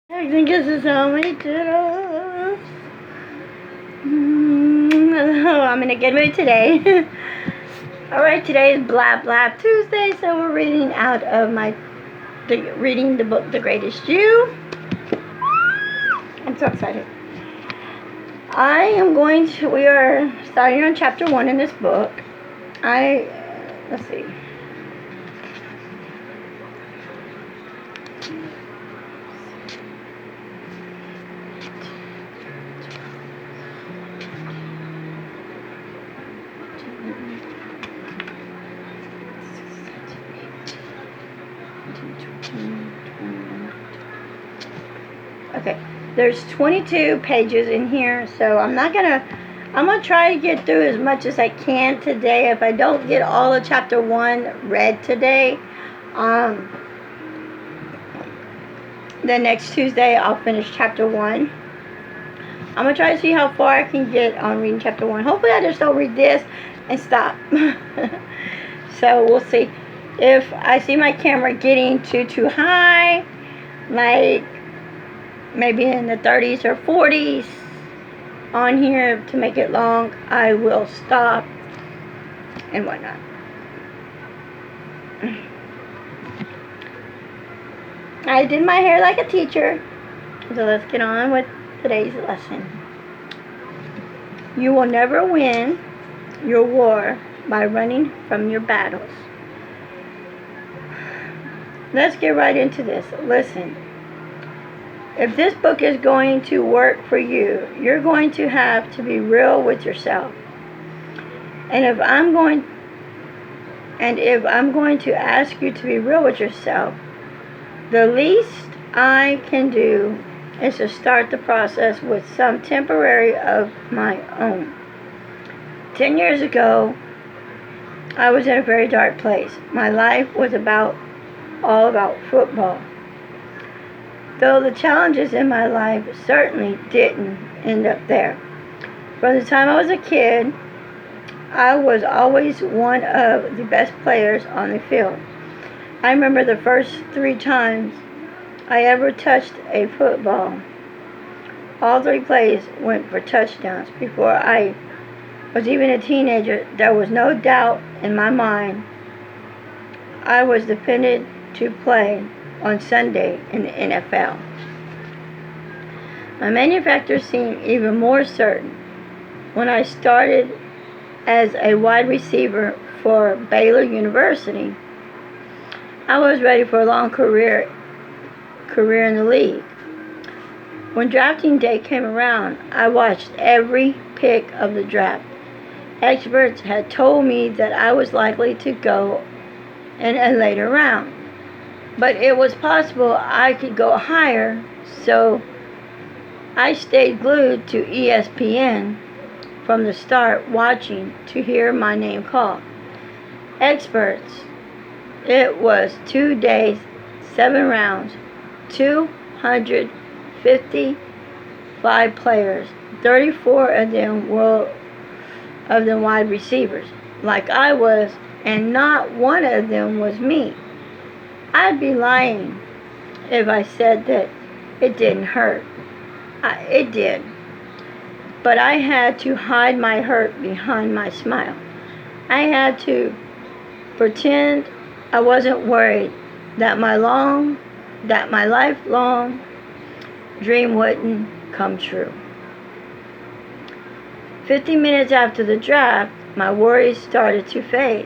I think this is how many turtles. I'm in a good mood today. Alright, today is Blab Tuesday, so we're reading out of reading the book The Greatest You. I'm so excited. We are starting on chapter 1 in this book. Let's see. Okay, there's 22 pages in here, so I'm gonna try to get through as much as I can today. If I don't get all of chapter 1 read today, the next Tuesday I'll finish chapter 1. I'm gonna try to see how far I can get on reading chapter 1. Hopefully I just don't read this and stop. So we'll see. If I see my camera getting too high, like maybe in the 30s or 40s on here to make it long, I will stop and whatnot. I did my hair like a teacher, so let's get on with today's lesson. You will never win your war by running from your battles. Let's get right into this. Listen. If this book is going to work for you, you're going to have to be real with yourself. And if I'm going to ask you to be real with yourself, the least I can do is to start the process with some temporary of my own. 10 years ago, I was in a very dark place. My life was all about football. Though the challenges in my life certainly didn't end up there. From the time I was a kid, I was always one of the best players on the field. I remember the first 3 times I ever touched a football. All 3 plays went for touchdowns. Before I was even a teenager, there was no doubt in my mind I was dependent to play on Sunday in the NFL. My manufacturer seemed even more certain when I started as a wide receiver for Baylor University. I was ready for a long career in the league. When drafting day came around, I watched every pick of the draft. Experts had told me that I was likely to go in a later round, but it was possible I could go higher, so I stayed glued to ESPN from the start, watching to hear my name called. Experts, it was 2 days, 7 rounds, 255 players, 34 of them wide receivers, like I was, and not one of them was me. I'd be lying if I said that it didn't hurt. It did. But I had to hide my hurt behind my smile. I had to pretend I wasn't worried that my lifelong dream wouldn't come true. 50 minutes after the draft, my worries started to fade,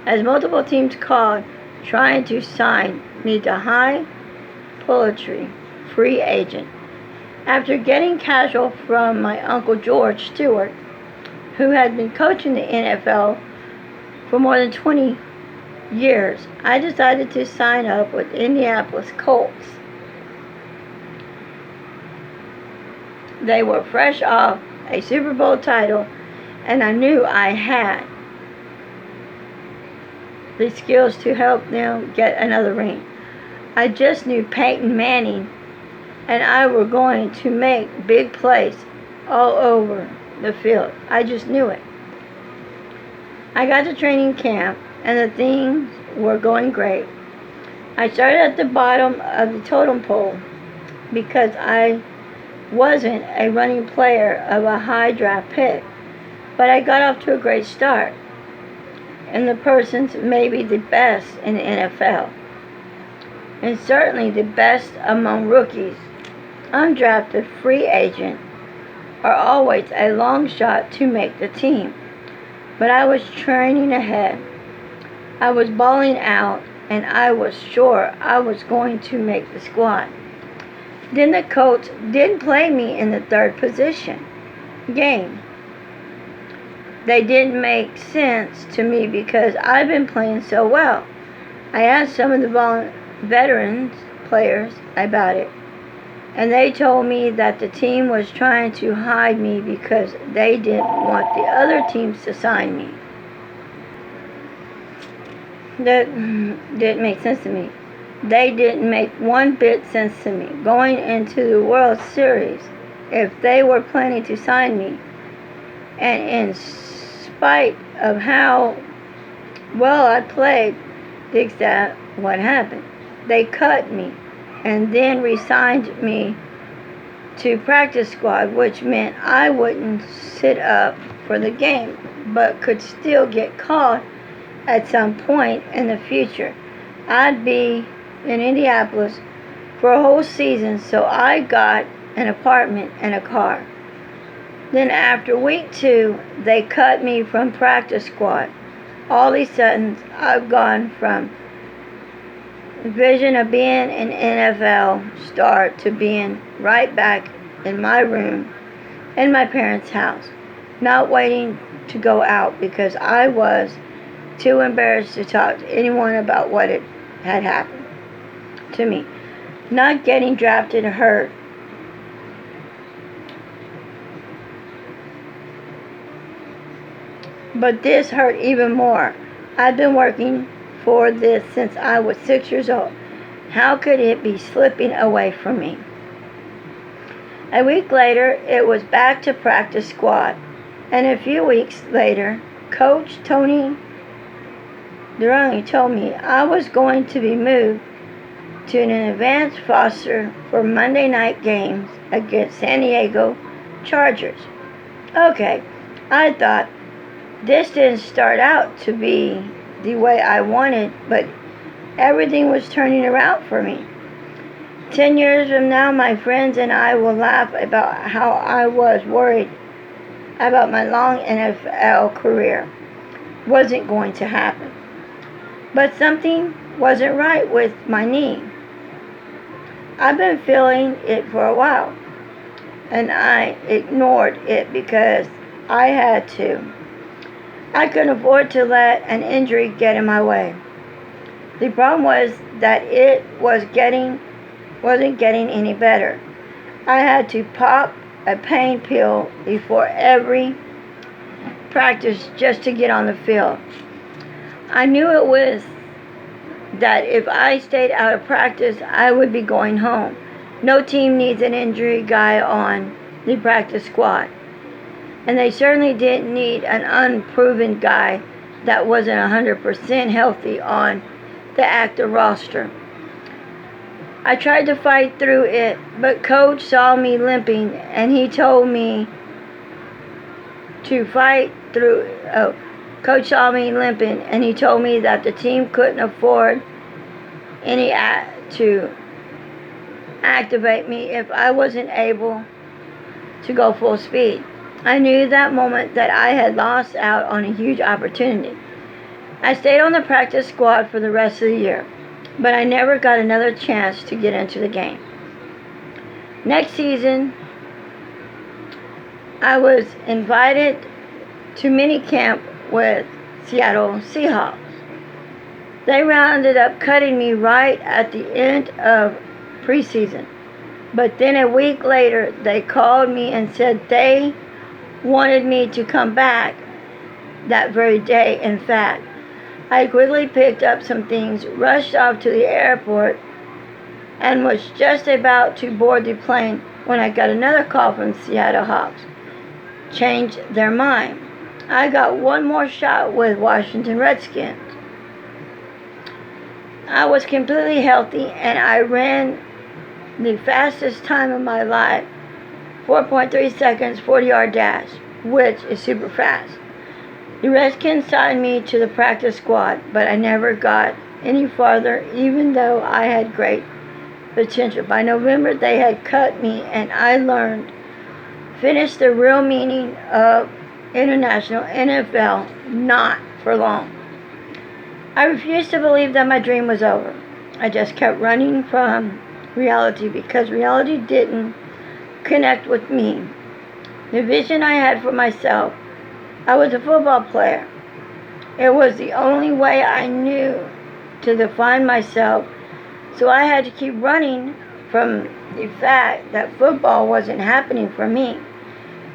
as multiple teams called trying to sign me to high poetry free agent. After getting casual from my Uncle George Stewart, who had been coaching the NFL for more than 20 years, I decided to sign up with Indianapolis Colts. They were fresh off a Super Bowl title, and I knew I had the skills to help them get another ring. I just knew Peyton Manning and I were going to make big plays all over the field. I just knew it. I got to training camp and the things were going great. I started at the bottom of the totem pole because I wasn't a running player of a high draft pick. But I got off to a great start, and the person's maybe the best in the NFL, and certainly the best among rookies. Undrafted free agents are always a long shot to make the team, but I was training ahead. I was balling out, and I was sure I was going to make the squad. Then the coach didn't play me in the third position game. They didn't make sense to me because I've been playing so well. I asked some of the veterans players about it, and they told me that the team was trying to hide me because they didn't want the other teams to sign me. That didn't make sense to me. They didn't make one bit sense to me. Going into the World Series, if they were planning to sign me, and in spite of how well I played, that's what happened. They cut me and then re-signed me to practice squad, which meant I wouldn't sit up for the game, but could still get called at some point in the future. I'd be in Indianapolis for a whole season, so I got an apartment and a car. Then after week 2, they cut me from practice squad. All of a sudden, I've gone from the vision of being an NFL star to being right back in my room in my parents' house, not waiting to go out because I was too embarrassed to talk to anyone about what had happened to me. Not getting drafted hurt. But this hurt even more. I've been working for this since I was 6 years old. How could it be slipping away from me? A week later, it was back to practice squad. And a few weeks later, Coach Tony Durang told me I was going to be moved to an advanced roster for Monday night games against San Diego Chargers. Okay, I thought this didn't start out to be the way I wanted, but everything was turning around for me. 10 years from now, my friends and I will laugh about how I was worried about my long NFL career wasn't going to happen. But something wasn't right with my knee. I've been feeling it for a while, and I ignored it because I had to. I couldn't afford to let an injury get in my way. The problem was that it wasn't getting any better. I had to pop a pain pill before every practice just to get on the field. I knew it was that if I stayed out of practice, I would be going home. No team needs an injury guy on the practice squad. And they certainly didn't need an unproven guy that wasn't 100% healthy on the active roster. I tried to fight through it, but Coach saw me limping and he told me to fight through. Coach saw me limping and he told me that the team couldn't afford to activate me if I wasn't able to go full speed. I knew that moment that I had lost out on a huge opportunity. I stayed on the practice squad for the rest of the year, but I never got another chance to get into the game. Next season, I was invited to minicamp with Seattle Seahawks. They rounded up cutting me right at the end of preseason. But then a week later, they called me and said they wanted me to come back that very day. In fact, I quickly picked up some things, rushed off to the airport, and was just about to board the plane when I got another call from Seattle Hawks. Changed their mind. I got one more shot with Washington Redskins. I was completely healthy and I ran the fastest time of my life, 4.3 seconds, 40-yard dash, which is super fast. The Redskins signed me to the practice squad, but I never got any farther, even though I had great potential. By November, they had cut me, and I finished the real meaning of international NFL, not for long. I refused to believe that my dream was over. I just kept running from reality because reality didn't connect with me. The vision I had for myself, I was a football player. It was the only way I knew to define myself, so I had to keep running from the fact that football wasn't happening for me.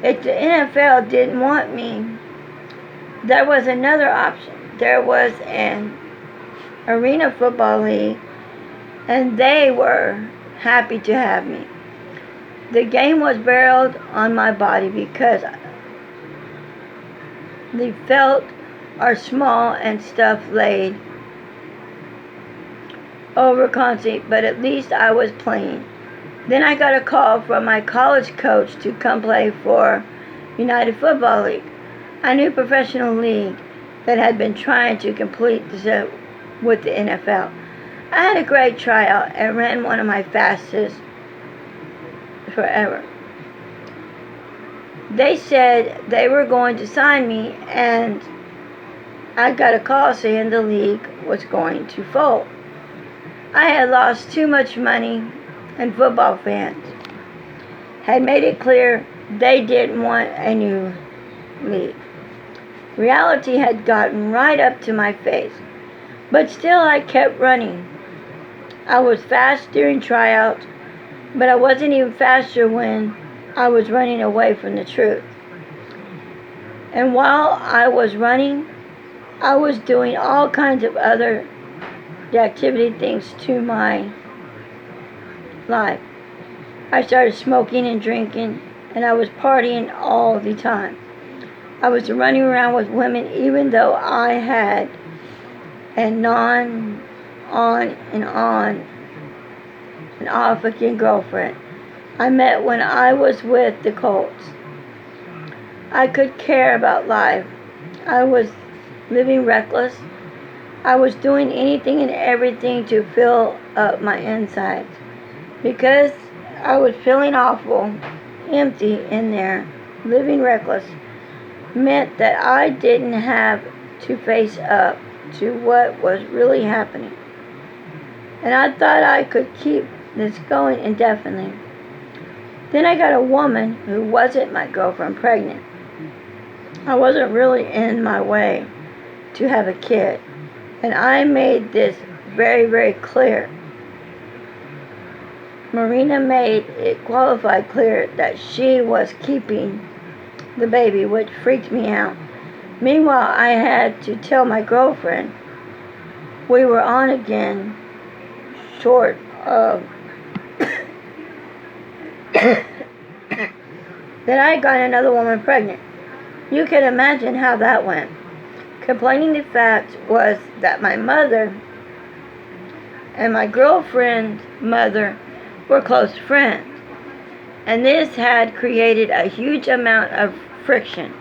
If the NFL didn't want me, there was another option. There was an arena football league, and they were happy to have me. The game was buried on my body because the felt are small and stuff laid over concrete, but at least I was playing. Then I got a call from my college coach to come play for United Football League, a new professional league that had been trying to compete with the NFL. I had a great tryout and ran one of my fastest forever. They said they were going to sign me, and I got a call saying the league was going to fold. I had lost too much money, and football fans had made it clear they didn't want a new league. Reality had gotten right up to my face, but still I kept running. I was fast during tryouts, but I wasn't even faster when I was running away from the truth. And while I was running, I was doing all kinds of other activity things to my life. I started smoking and drinking, and I was partying all the time. I was running around with women even though I had an on and off again girlfriend I met when I was with the Colts. I could care about life. I was living reckless. I was doing anything and everything to fill up my insides. Because I was feeling awful, empty in there, living reckless, meant that I didn't have to face up to what was really happening. And I thought I could keep this going indefinitely. Then I got a woman who wasn't my girlfriend pregnant. I wasn't really in my way to have a kid. And I made this very, very clear. Marina made it qualified clear that she was keeping the baby, which freaked me out. Meanwhile, I had to tell my girlfriend we were on again, short of that I got another woman pregnant. You can imagine how that went. Complaining the fact was that my mother and my girlfriend's mother were close friends, and this had created a huge amount of friction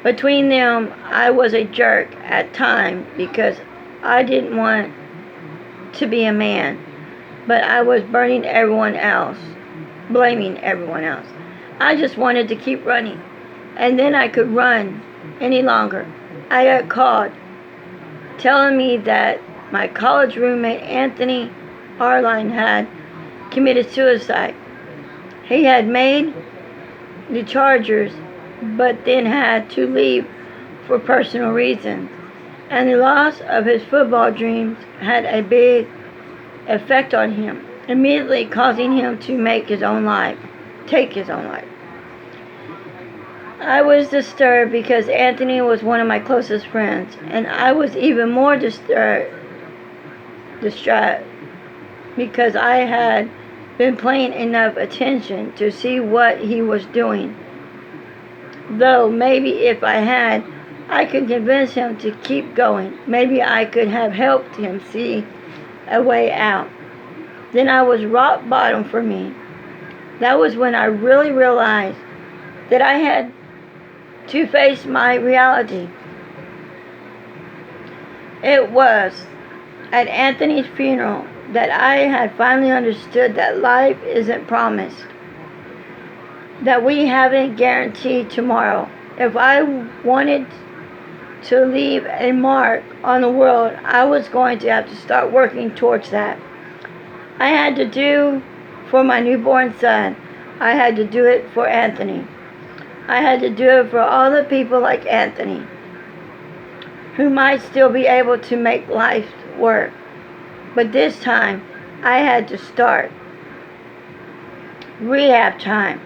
between them. I was a jerk at times because I didn't want to be a man, but I was blaming everyone else. I just wanted to keep running, and then I could run any longer. I got called telling me that my college roommate Anthony Arline had committed suicide. He had made the Chargers, but then had to leave for personal reasons, and the loss of his football dreams had a big effect on him, immediately causing him to take his own life. I was disturbed because Anthony was one of my closest friends, and I was even more distraught because I had been paying enough attention to see what he was doing. Though maybe if I had, I could convince him to keep going. Maybe I could have helped him see a way out. then I was rock bottom for me. That was when I really realized that I had to face my reality. It was at Anthony's funeral that I had finally understood that life isn't promised, that we haven't guaranteed tomorrow. If I wanted to leave a mark on the world, I was going to have to start working towards that. I had to do for my newborn son. I had to do it for Anthony. I had to do it for all the people like Anthony who might still be able to make life work. But this time, I had to start rehab time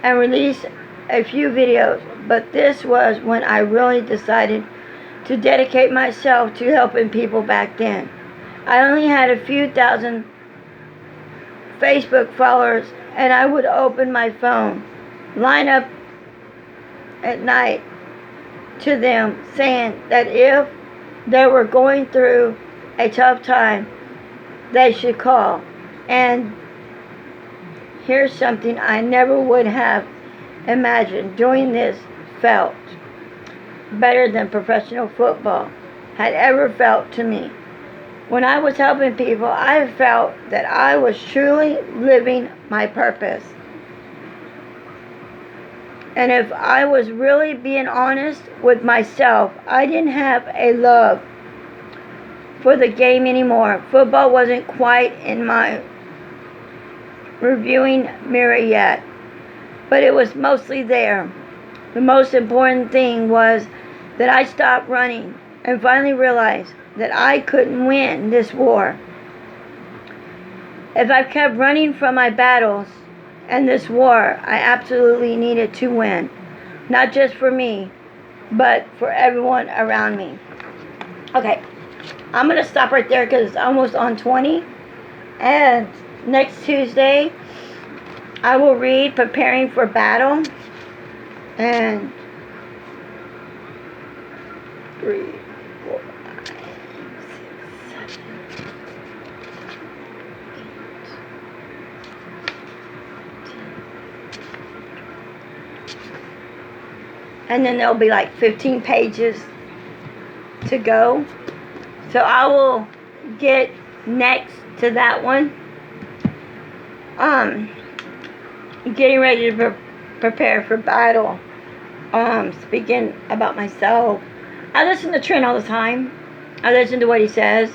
and release a few videos. But this was when I really decided to dedicate myself to helping people back then. I only had a few thousand Facebook followers, and I would open my phone, line up at night to them saying that if they were going through a tough time, they should call. And here's something I never would have imagined doing this felt better than professional football had ever felt to me. When I was helping people, I felt that I was truly living my purpose. And if I was really being honest with myself, I didn't have a love for the game anymore. Football wasn't quite in my reviewing mirror yet, but it was mostly there. The most important thing was that I stopped running and finally realized that I couldn't win this war. If I kept running from my battles and this war, I absolutely needed to win. Not just for me, but for everyone around me. Okay, I'm going to stop right there because it's almost on 20. And next Tuesday, I will read Preparing for Battle. And 3, 4, 5, 6, 7, 8, 10. And then there'll be like 15 pages to go. So I will get next to that one. Getting ready to prepare for battle. Speaking about myself. I listen to Trent all the time. I listen to what he says.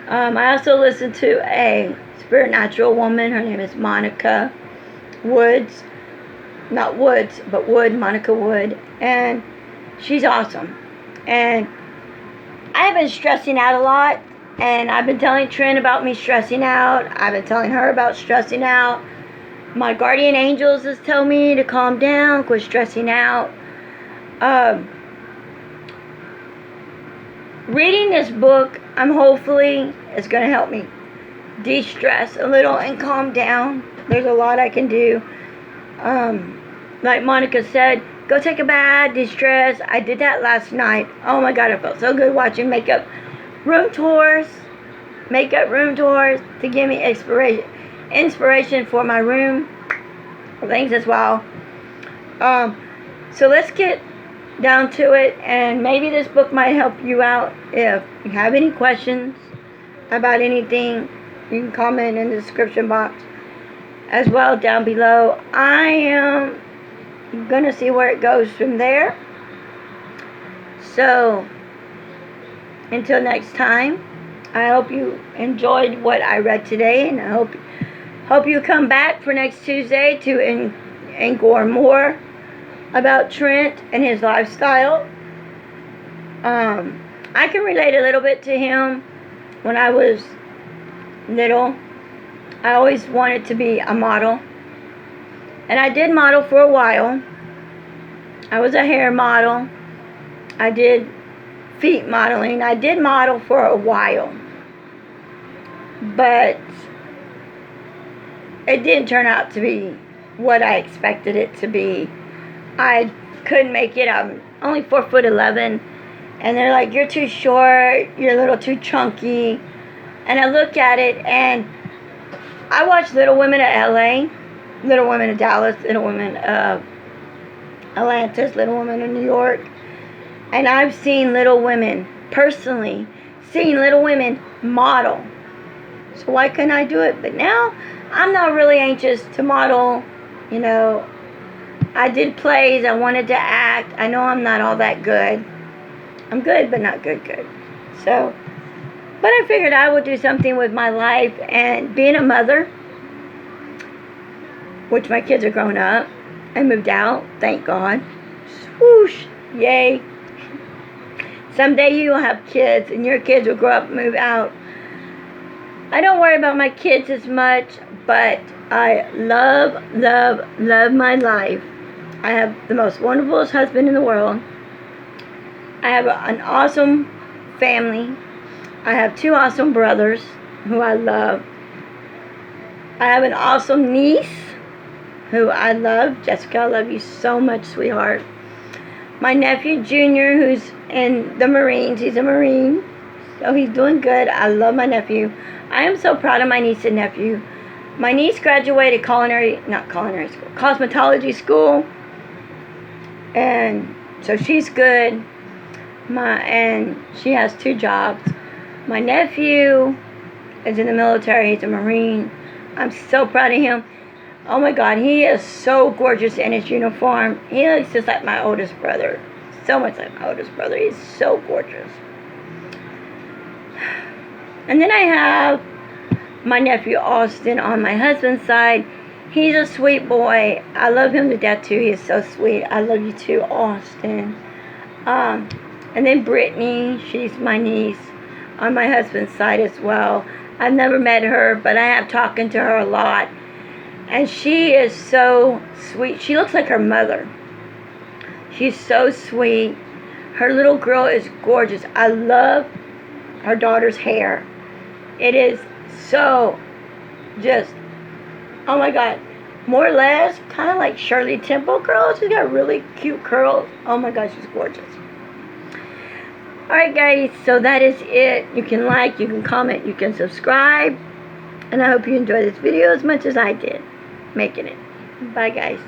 I also listen to a spirit natural woman. Her name is Monica Woods. Not Woods, but Wood, Monica Wood. And she's awesome. And I have been stressing out a lot. And I've been telling Trent about me stressing out. I've been telling her about stressing out. My guardian angels has told me to calm down, quit stressing out. Reading this book, hopefully, is going to help me de-stress a little and calm down. There's a lot I can do. Like Monica said, go take a bath, de-stress. I did that last night. Oh my God, I felt so good watching makeup room tours to give me inspiration for my room things as well. So let's get down to it, and maybe this book might help you out. If you have any questions about anything, you can comment in the description box as well down below. I am gonna see where it goes from there. So until next time, I hope you enjoyed what I read today, and I hope you come back for next Tuesday to inquire more about Trent and his lifestyle. I can relate a little bit to him. When I was little, I always wanted to be a model, and I did model for a while. I was a hair model. I did feet modeling. I did model for a while, but it didn't turn out to be what I expected it to be. I couldn't make it. I'm only 4'11", and they're like, you're too short, you're a little too chunky. And I look at it, and I watch Little Women of LA, Little Women of Dallas, Little Women of Atlantis, Little Women of New York. And I've seen Little Women, personally, seen Little Women model. So why couldn't I do it? But now, I'm not really anxious to model. You know, I did plays, I wanted to act. I know I'm not all that good. I'm good, but not good. So, but I figured I would do something with my life, and being a mother, which my kids are grown up and moved out, thank God. Swoosh, yay. Someday you'll have kids, and your kids will grow up and move out. I don't worry about my kids as much, but I love my life. I have the most wonderful husband in the world. I have an awesome family. I have 2 awesome brothers who I love. I have an awesome niece who I love. Jessica, I love you so much, sweetheart. My nephew, Junior, who's in the Marines. He's a Marine, so he's doing good. I love my nephew. I am so proud of my niece and nephew. My niece graduated cosmetology school, and so she's good. And she has 2 jobs. My nephew is in the military. He's a Marine. I'm so proud of him. Oh my God, he is so gorgeous in his uniform. He looks just like my oldest brother. So much like my oldest brother. He's so gorgeous. And then I have my nephew Austin on my husband's side. He's a sweet boy. I love him to death too. He is so sweet. I love you too, Austin. And then Brittany, she's my niece on my husband's side as well. I've never met her, but I have talking to her a lot. And she is so sweet. She looks like her mother. She's so sweet. Her little girl is gorgeous. I love her daughter's hair. It is so just, oh my God, more or less kind of like Shirley Temple girl. She's got really cute curls. Oh my God, she's gorgeous. Alright guys, so that is it. You can like, you can comment, you can subscribe. And I hope you enjoyed this video as much as I did making it. Bye guys.